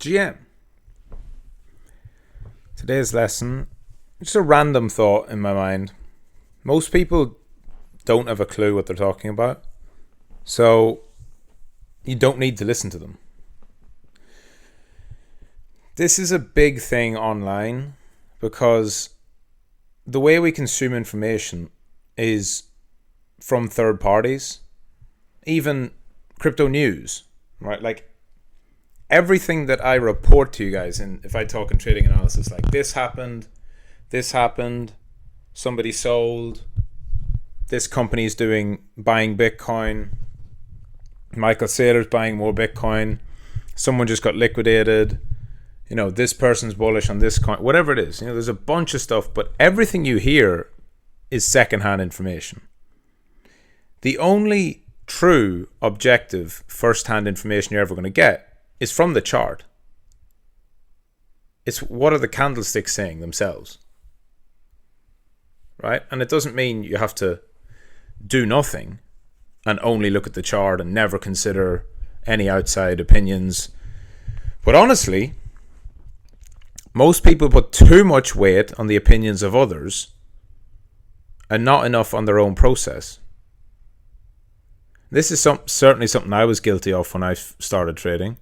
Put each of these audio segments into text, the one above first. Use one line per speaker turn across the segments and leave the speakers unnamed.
GM. Today's lesson, just a random thought in my mind. Most people don't have a clue what they're talking about, so you don't need to listen to them. This is a big thing online because the way we consume information is from third parties, even crypto news, right? Like everything that I report to you guys, and if I talk in trading analysis, like this happened, somebody sold, this company's buying Bitcoin, Michael Saylor's buying more Bitcoin, someone just got liquidated, this person's bullish on this coin, whatever it is, there's a bunch of stuff, but everything you hear is secondhand information. The only true, objective, first-hand information you're ever going to get is from the chart. It's what are the candlesticks saying themselves, right? And it doesn't mean you have to do nothing and only look at the chart and never consider any outside opinions. But honestly, most people put too much weight on the opinions of others and not enough on their own process. This is certainly something I was guilty of when I started trading.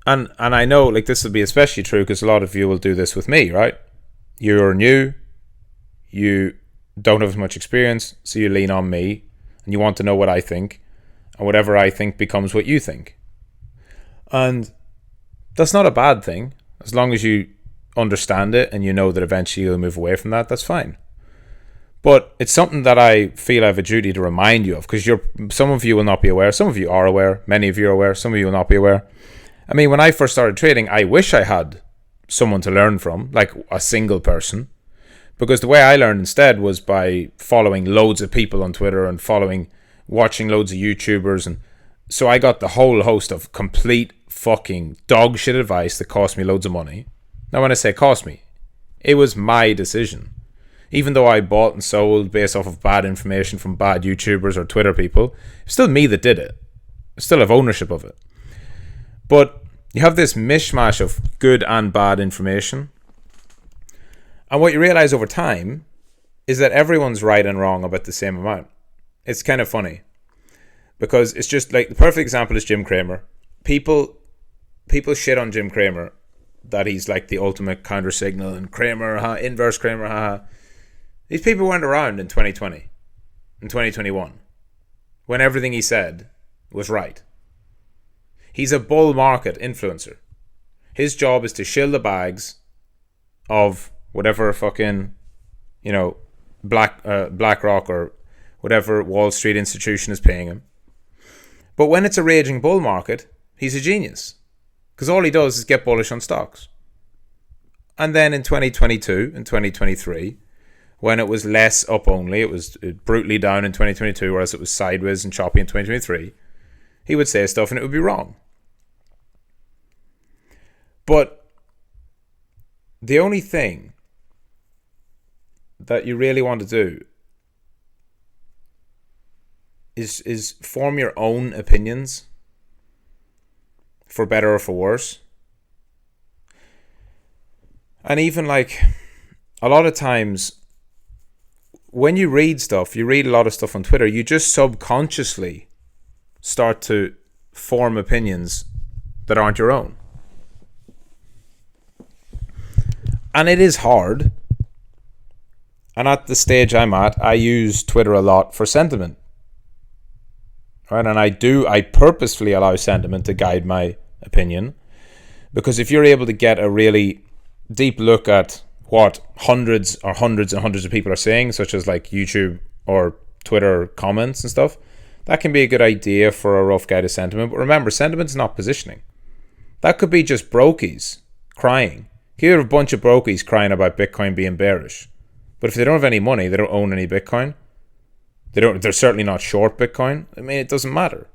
And I know like this will be especially true because a lot of you will do this with me, right? You're new, you don't have as much experience, so you lean on me and you want to know what I think, and whatever I think becomes what you think. And that's not a bad thing. As long as you understand it and you know that eventually you'll move away from that, that's fine. But it's something that I feel I have a duty to remind you of, because some of you will not be aware, some of you are aware, many of you are aware, some of you will not be aware. I mean, when I first started trading, I wish I had someone to learn from, like a single person, because the way I learned instead was by following loads of people on Twitter and watching loads of YouTubers, and so I got the whole host of complete fucking dog shit advice that cost me loads of money. Now when I say cost me, it was my decision. Even though I bought and sold based off of bad information from bad YouTubers or Twitter people, it's still me that did it. I still have ownership of it. But you have this mishmash of good and bad information. And what you realize over time is that everyone's right and wrong about the same amount. It's kind of funny. Because it's just like, the perfect example is Jim Cramer. People shit on Jim Cramer that he's like the ultimate counter signal and Cramer, inverse Cramer, These people weren't around in 2020, in 2021, when everything he said was right. He's a bull market influencer. His job is to shill the bags of whatever fucking, BlackRock or whatever Wall Street institution is paying him. But when it's a raging bull market, he's a genius, because all he does is get bullish on stocks. And then in 2022 and 2023, when it was less up only, it was brutally down in 2022, whereas it was sideways and choppy in 2023, he would say stuff and it would be wrong. But the only thing that you really want to do is form your own opinions, for better or for worse. And even like a lot of times when you read a lot of stuff on Twitter, you just subconsciously start to form opinions that aren't your own. And it is hard. And at the stage I'm at, I use Twitter a lot for sentiment. Right? And I purposefully allow sentiment to guide my opinion. Because if you're able to get a really deep look at what hundreds and hundreds of people are saying, such as like YouTube or Twitter comments and stuff, that can be a good idea for a rough guide of sentiment. But remember, sentiment's not positioning. That could be just brokies crying. You have a bunch of brokies crying about Bitcoin being bearish. But if they don't have any money, they don't own any Bitcoin. They're certainly not short Bitcoin. I mean, it doesn't matter.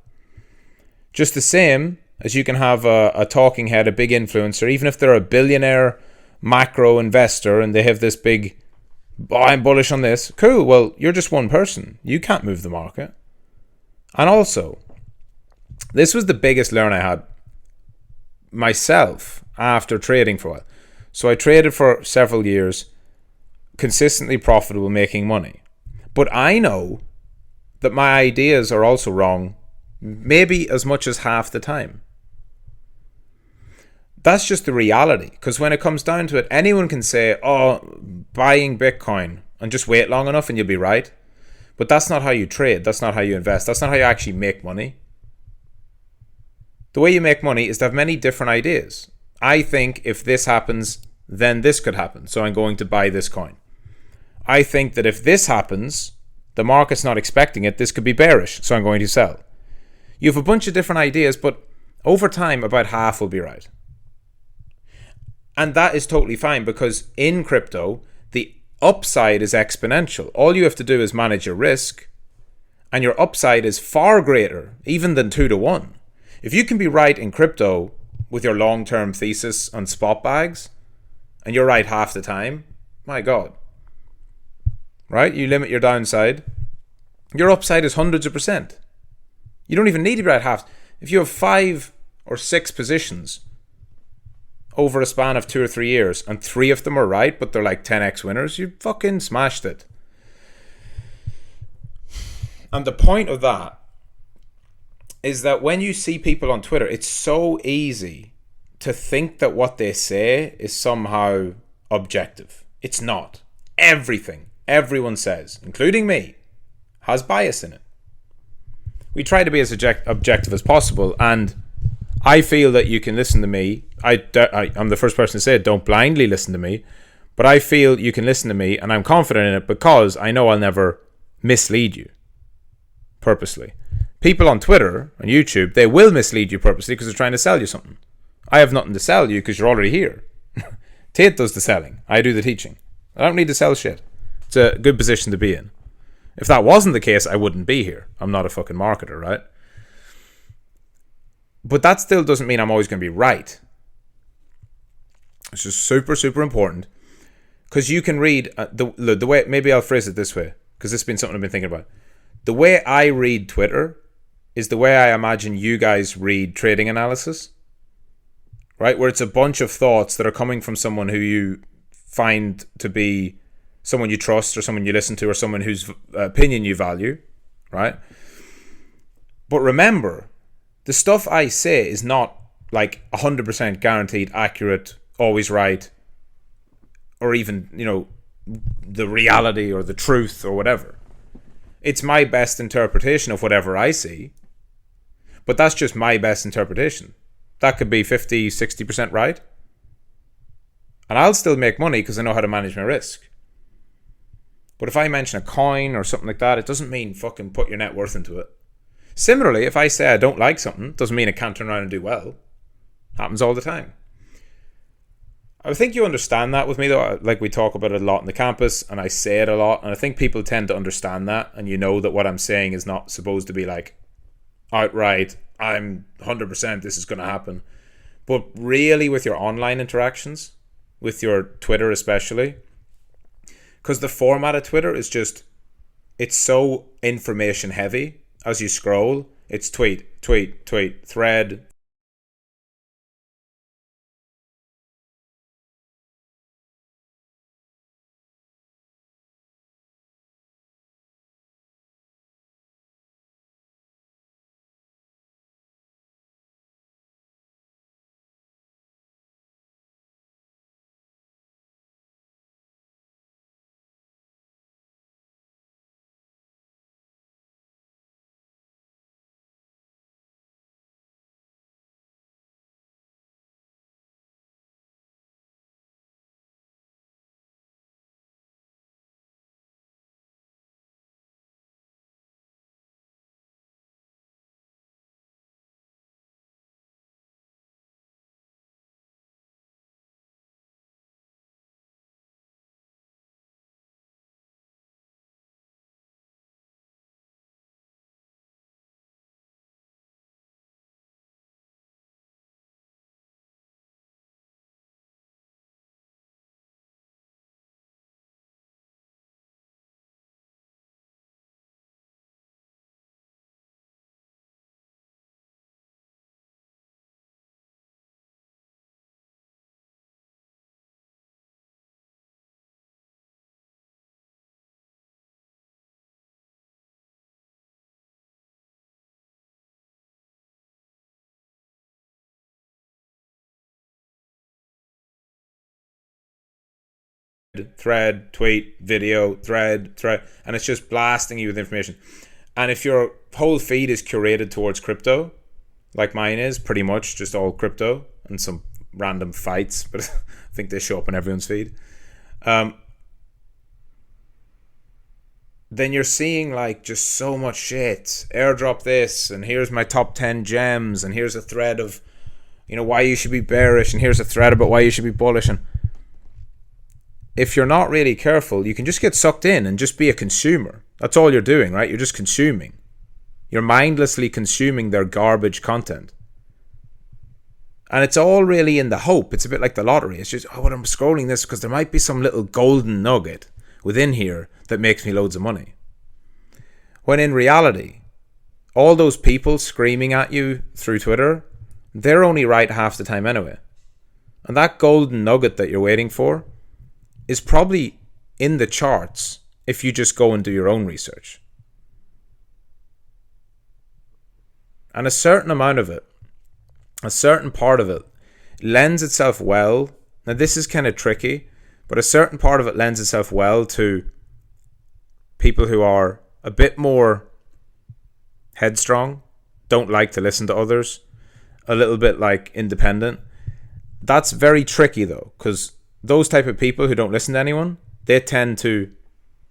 Just the same as you can have a talking head, a big influencer, even if they're a billionaire macro investor and they have this big, I'm bullish on this. Cool, well, you're just one person. You can't move the market. And also, this was the biggest learn I had myself after trading for a while. So I traded for several years, consistently profitable, making money. But I know that my ideas are also wrong, maybe as much as half the time. That's just the reality. Because when it comes down to it, anyone can say, oh, buying Bitcoin and just wait long enough and you'll be right. But that's not how you trade. That's not how you invest. That's not how you actually make money. The way you make money is to have many different ideas. I think if this happens, then this could happen. So I'm going to buy this coin. I think that if this happens, the market's not expecting it, this could be bearish. So I'm going to sell. You have a bunch of different ideas, but over time, about half will be right. And that is totally fine, because in crypto, the upside is exponential. All you have to do is manage your risk, and your upside is far greater, even than 2 to 1. If you can be right in crypto with your long-term thesis on spot bags, and you're right half the time, my God. Right? You limit your downside. Your upside is hundreds of percent. You don't even need to be right half. If you have 5 or 6 positions over a span of 2 or 3 years, and 3 of them are right, but they're like 10x winners, you fucking smashed it. And the point of that is that when you see people on Twitter, it's so easy to think that what they say is somehow objective. It's not. Everything everyone says, including me, has bias in it. We try to be as objective as possible, and I feel that you can listen to me. I'm the first person to say it, don't blindly listen to me, but I feel you can listen to me, and I'm confident in it because I know I'll never mislead you purposely. People on Twitter and YouTube, they will mislead you purposely because they're trying to sell you something. I have nothing to sell you because you're already here. Tate does the selling. I do the teaching. I don't need to sell shit. It's a good position to be in. If that wasn't the case, I wouldn't be here. I'm not a fucking marketer, right? But that still doesn't mean I'm always going to be right. It's just super, super important. Because you can read the way, maybe I'll phrase it this way, because this has been something I've been thinking about. The way I read Twitter is the way I imagine you guys read trading analysis. Right? Where it's a bunch of thoughts that are coming from someone who you find to be someone you trust, or someone you listen to, or someone whose opinion you value. Right? But remember, the stuff I say is not like 100% guaranteed accurate, always right, or even, the reality or the truth or whatever. It's my best interpretation of whatever I see, but that's just my best interpretation. That could be 50, 60% right, and I'll still make money because I know how to manage my risk. But if I mention a coin or something like that, it doesn't mean fucking put your net worth into it. Similarly, if I say I don't like something, doesn't mean it can't turn around and do well. Happens all the time. I think you understand that with me, though. Like, we talk about it a lot in the campus, and I say it a lot, and I think people tend to understand that, and you know that what I'm saying is not supposed to be like outright, I'm 100% this is going to happen. But really, with your online interactions, with your Twitter especially, because the format of Twitter is just, it's so information heavy. As you scroll, it's tweet, tweet, tweet, thread, thread, tweet, video, thread, and it's just blasting you with information. And if your whole feed is curated towards crypto, like mine is, pretty much just all crypto and some random fights, but I think they show up in everyone's feed, then you're seeing like just so much shit. Airdrop this, and here's my top 10 gems, and here's a thread of, why you should be bearish, and here's a thread about why you should be bullish. And if you're not really careful, you can just get sucked in and just be a consumer. That's all you're doing, right? You're just consuming. You're mindlessly consuming their garbage content. And it's all really in the hope. It's a bit like the lottery. It's just, well, I'm scrolling this because there might be some little golden nugget within here that makes me loads of money. When in reality, all those people screaming at you through Twitter, they're only right half the time anyway. And that golden nugget that you're waiting for is probably in the charts if you just go and do your own research. And a certain amount of it, a certain part of it, lends itself well. Now this is kind of tricky, but a certain part of it lends itself well to people who are a bit more headstrong, don't like to listen to others, a little bit like independent. That's very tricky though, because those type of people who don't listen to anyone, they tend to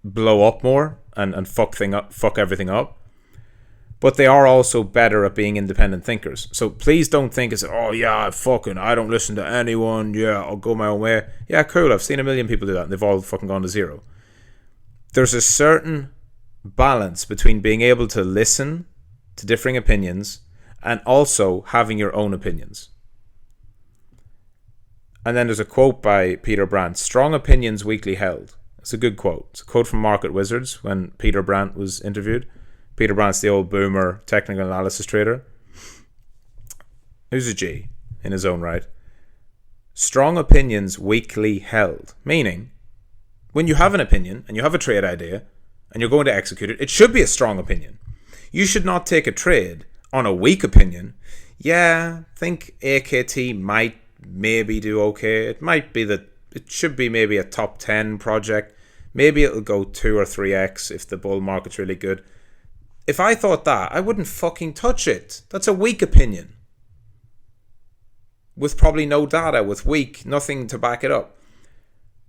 blow up more and fuck everything up. But they are also better at being independent thinkers. So please don't think it's, oh yeah, I don't listen to anyone. Yeah, I'll go my own way. Yeah, cool. I've seen a million people do that and they've all fucking gone to zero. There's a certain balance between being able to listen to differing opinions and also having your own opinions. And then there's a quote by Peter Brandt, strong opinions weakly held. It's a good quote. It's a quote from Market Wizards when Peter Brandt was interviewed. Peter Brandt's the old boomer technical analysis trader. Who's a G in his own right. Strong opinions weakly held. Meaning, when you have an opinion and you have a trade idea and you're going to execute it, it should be a strong opinion. You should not take a trade on a weak opinion. Yeah, I think AKT might maybe do okay. It might be that it should be maybe a top 10 project. Maybe it'll go 2 or 3x if the bull market's really good. If I thought that, I wouldn't fucking touch it. That's a weak opinion. With probably no data, with nothing to back it up.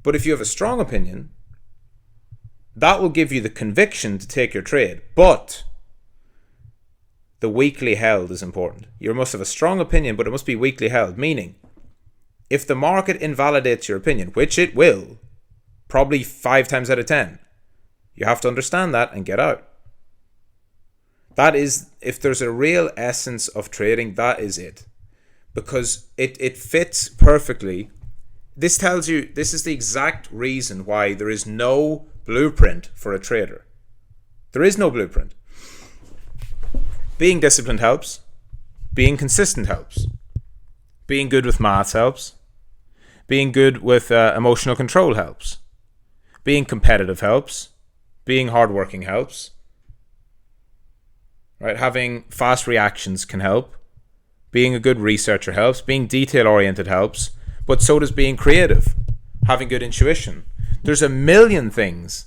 But if you have a strong opinion, that will give you the conviction to take your trade. But the weakly held is important. You must have a strong opinion, but it must be weakly held. Meaning, if the market invalidates your opinion, which it will, probably 5 times out of 10, you have to understand that and get out. That is, if there's a real essence of trading, that is it. Because it fits perfectly. This tells you, this is the exact reason why there is no blueprint for a trader. There is no blueprint. Being disciplined helps. Being consistent helps. Being good with maths helps. Being good with emotional control helps. Being competitive helps. Being hardworking helps. Right, having fast reactions can help. Being a good researcher helps. Being detail-oriented helps. But so does being creative. Having good intuition. There's a million things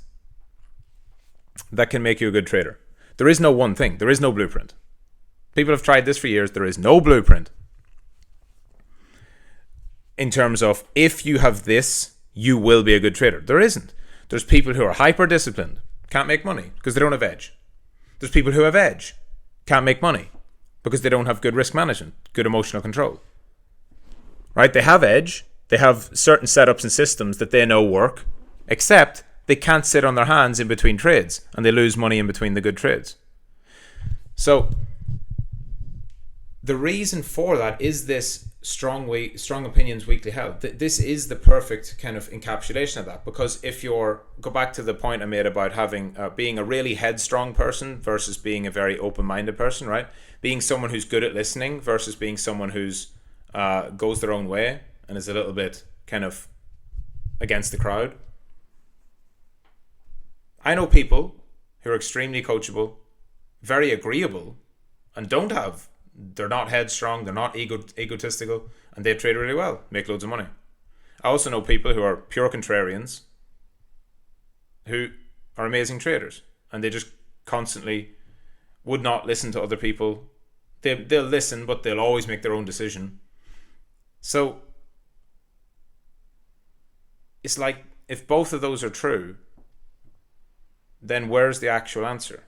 that can make you a good trader. There is no one thing. There is no blueprint. People have tried this for years. There is no blueprint. In terms of, if you have this, you will be a good trader. There isn't. There's people who are hyper-disciplined. Can't make money because they don't have edge. There's people who have edge, can't make money because they don't have good risk management, good emotional control. Right? They have edge. They have certain setups and systems that they know work, except they can't sit on their hands in between trades and they lose money in between the good trades. So the reason for that is this strong opinions weakly held. This is the perfect kind of encapsulation of that, because if go back to the point I made about having being a really headstrong person versus being a very open-minded person, right? Being someone who's good at listening versus being someone who's goes their own way and is a little bit kind of against the crowd. I know people who are extremely coachable, very agreeable, and they're not headstrong, they're not egotistical, and they trade really well, make loads of money. I also know people who are pure contrarians, who are amazing traders, and they just constantly would not listen to other people. They'll listen, but they'll always make their own decision. So it's like, if both of those are true, then where's the actual answer?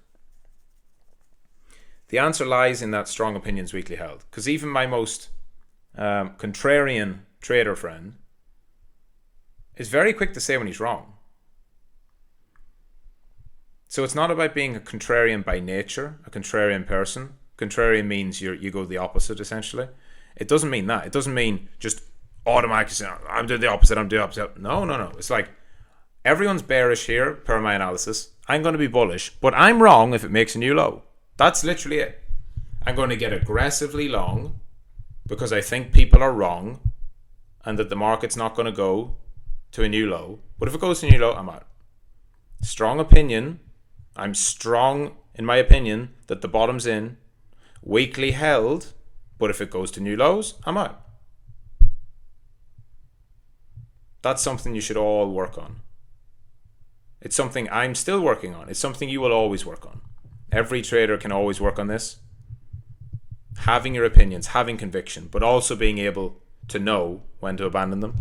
The answer lies in that Strong Opinions Weekly held. Because even my most contrarian trader friend is very quick to say when he's wrong. So it's not about being a contrarian by nature, a contrarian person. Contrarian means you go the opposite, essentially. It doesn't mean that. It doesn't mean just automatically saying, I'm doing the opposite, I'm doing the opposite. No. It's like, everyone's bearish here, per my analysis. I'm going to be bullish, but I'm wrong if it makes a new low. That's literally it. I'm going to get aggressively long because I think people are wrong and that the market's not going to go to a new low. But if it goes to a new low, I'm out. Strong opinion. I'm strong in my opinion that the bottom's in. Weekly held, but if it goes to new lows, I'm out. That's something you should all work on. It's something I'm still working on. It's something you will always work on. Every trader can always work on this. Having your opinions, having conviction, but also being able to know when to abandon them.